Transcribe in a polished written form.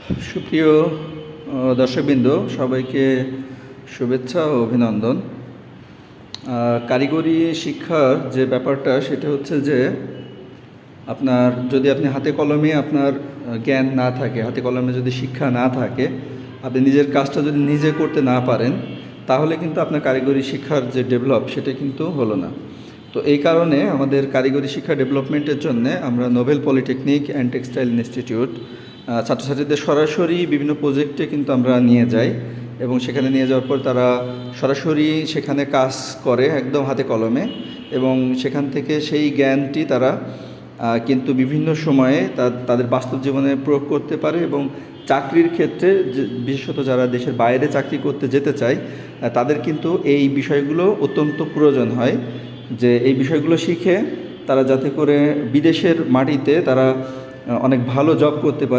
সুপ্রিয় দর্শকবৃন্দ, সবাইকে শুভেচ্ছা ও অভিনন্দন। কারিগরি শিক্ষার যে ব্যাপারটা সেটা হচ্ছে যে আপনার যদি আপনি হাতে কলমে আপনার জ্ঞান না থাকে, হাতে কলমে যদি শিক্ষা না থাকে, আপনি নিজের কাজটা যদি নিজে করতে না পারেন, তাহলে কিন্তু আপনার কারিগরি শিক্ষার যে ডেভেলপ সেটা কিন্তু হলো না। তো এই কারণে আমাদের কারিগরি শিক্ষা ডেভেলপমেন্টের জন্য আমরা Nobel polytechnic and textile institute ছাত্রছাত্রীদের সরাসরি বিভিন্ন প্রজেক্টে কিন্তু আমরা নিয়ে যাই, এবং সেখানে নিয়ে যাওয়ার পর তারা সরাসরি সেখানে কাজ করে একদম হাতে কলমে, এবং সেখান থেকে সেই জ্ঞানটি তারা কিন্তু বিভিন্ন সময়ে তাদের বাস্তব জীবনে প্রয়োগ করতে পারে। এবং চাকরির ক্ষেত্রে বিশেষত যারা দেশের বাইরে চাকরি করতে যেতে চায় তাদের কিন্তু এই বিষয়গুলো অত্যন্ত প্রয়োজন হয়, যে এই বিষয়গুলো শিখে তারা যাতে করে বিদেশের মাটিতে তারা অনেক ভালো জব করতে পারে।